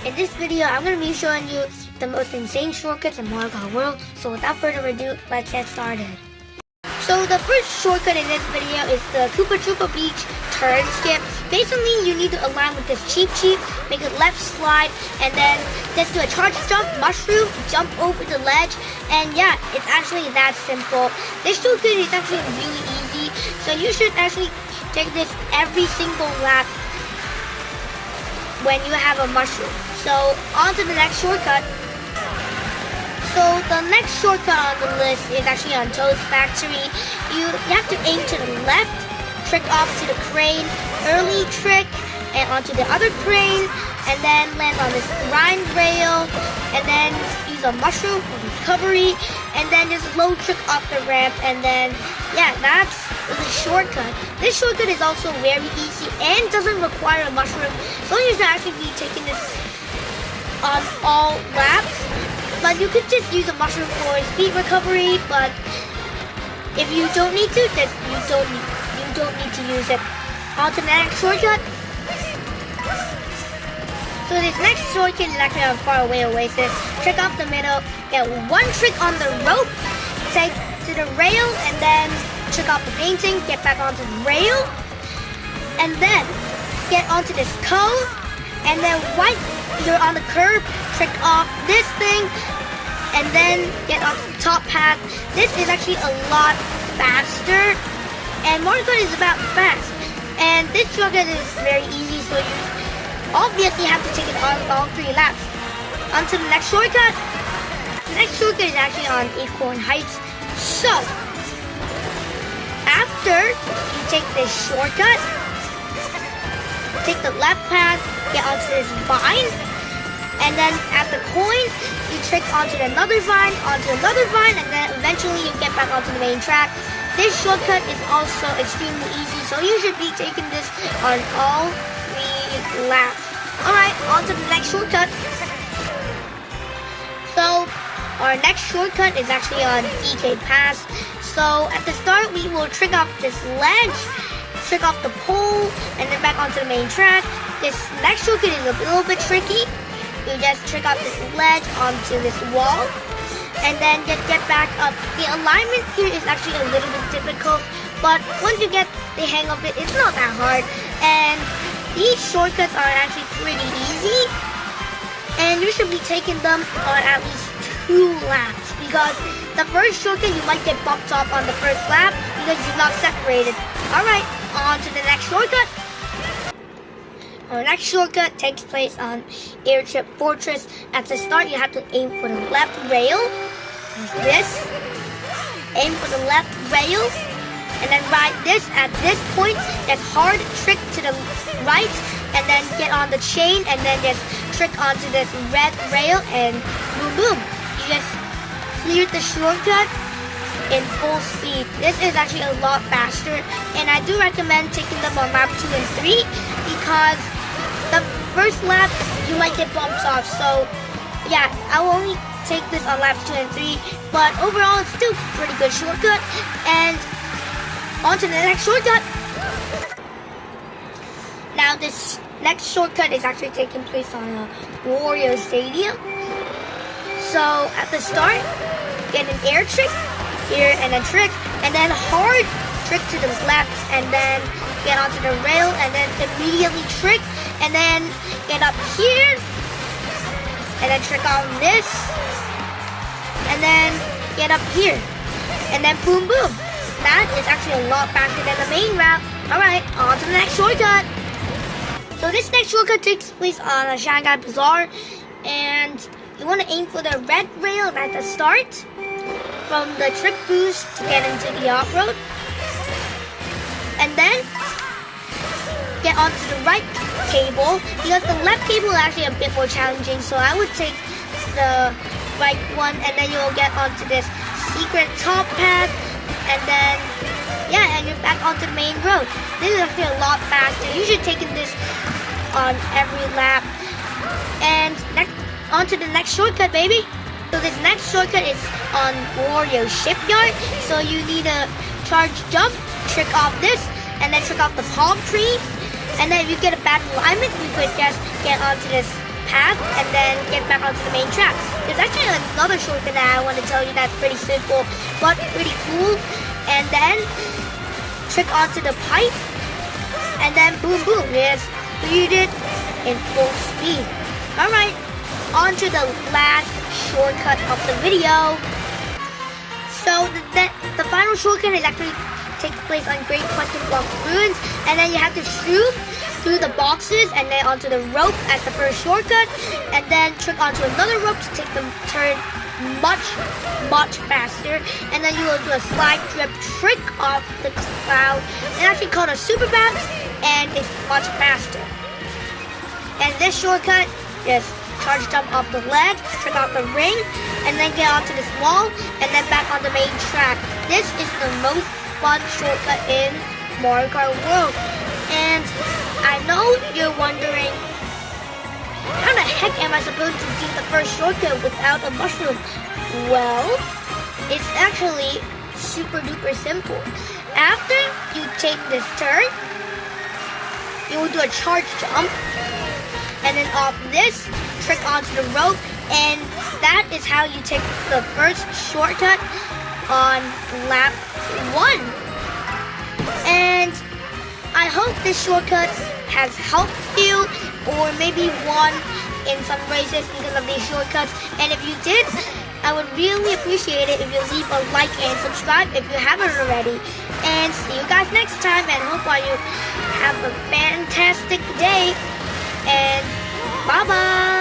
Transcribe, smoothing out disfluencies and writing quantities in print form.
In this video, I'm going to be showing you the most insane shortcuts in Mario Kart World. So without further ado, let's get started. So the first shortcut in this video is the Koopa Troopa Beach turn skip. Basically, you need to align with this Cheep, make a left slide, and then just do a charge jump, mushroom, jump over the ledge, and yeah, it's actually that simple. This shortcut is actually really easy, so you should actually take this every single lap when you have a mushroom. So on to the next shortcut. So the next shortcut on the list is actually on Toad's Factory. You have to aim to the left, trick off to the crane, early trick, and onto the other crane, and then land on this grind rail, and then use a mushroom for recovery, and then just low trick off the ramp, and then yeah, that's the shortcut. This shortcut is also very easy and doesn't require a mushroom, so you should actually be taking this on all laps. But you could just use a mushroom for speed recovery, but if you don't need to, then you don't need to use it. On to the next shortcut. So this next shortcut is actually on Far Away Oasis. Trick off the middle, get one trick on the rope, take to the rail, and then trick off the painting, get back onto the rail, and then get onto this cone, and then right you're on the curb, trick off this thing, and then get onto the top path. This is actually a lot faster, and Mario Kart is about fast. And this shortcut is very easy, so you obviously have to take it on all 3 laps. On to the next shortcut. The next shortcut is actually on Acorn Heights. So, after you take this shortcut, take the left path, get onto this vine, and then at the coin, you trick onto another vine, and then eventually you get back onto the main track. This shortcut is also extremely easy, so you should be taking this on all 3 laps. Alright, on to the next shortcut. So, our next shortcut is actually on DK Pass. So, at the start, we will trick off this ledge, trick off the pole, and then back onto the main track. This next shortcut is a little bit tricky. You just trick off this ledge onto this wall, and then just get back up. The alignment here is actually a little bit difficult, but once you get the hang of it, it's not that hard. And these shortcuts are actually pretty easy, and you should be taking them on at least 2 laps, because the first shortcut you might get bumped off on the first lap because you're not separated. Alright, on to the next shortcut. Our next shortcut takes place on Airship Fortress. At the start, you have to aim for the left rail, like this. Aim for the left rail, and then ride this at this point. Just hard trick to the right, and then get on the chain, and then just trick onto this red rail, and boom boom. You just cleared the shortcut in full speed. This is actually a lot faster, and I do recommend taking them on lap 2 and 3 because the first lap you might get bumps off. So yeah, I will only take this on laps 2 and 3, but overall it's still a pretty good shortcut. And on to the next shortcut. Now this next shortcut is actually taking place on a Wario Stadium. So at the start, get an air trick here and a trick, and then hard trick to the left, and then get onto the rail, and then immediately trick, and then get up here, and then trick on this, and then get up here, and then boom boom. That is actually a lot faster than the main route. Alright, on to the next shortcut. So this next shortcut takes place on a Shanghai Bazaar, and you want to aim for the red rail at the start from the trick boost to get into the off-road, and then get onto the right cable, because the left cable is actually a bit more challenging, so I would take the right one, and then you'll get onto this secret top path, and then yeah, and you're back onto the main road. This is actually a lot faster. You should take this on every lap. And next, on to the next shortcut, baby. So this next shortcut is on Wario Shipyard. So you need a charge jump, trick off this, and then trick off the palm tree. And then if you get a bad alignment, you could just get onto this path and then get back onto the main track. There's actually another shortcut that I want to tell you that's pretty simple but pretty cool. And then trick onto the pipe and then boom boom, yes, beat it in full speed. Alright, on to the last shortcut of the video. So the final shortcut is actually takes place on Great Question Block Ruins, and then you have to shoot through the boxes and then onto the rope as the first shortcut, and then trick onto another rope to take the turn much faster, and then you will do a slide drip trick off the cloud. It's actually called a super bounce, and it's much faster. And this shortcut is charge jump off the ledge, trick out the ring, and then get onto this wall, and then back on the main track. This is the most fun shortcut in Mario Kart World. And I know you're wondering, how the heck am I supposed to do the first shortcut without a mushroom? Well, it's actually super duper simple. After you take this turn, you will do a charge jump, and then off this, trick onto the rope, and that is how you take the first shortcut on lap 1. And I hope this shortcut has helped you, or maybe won in some races because of these shortcuts. And if you did, I would really appreciate it if you leave a like and subscribe if you haven't already. And see you guys next time, and hope you have a fantastic day. And bye bye.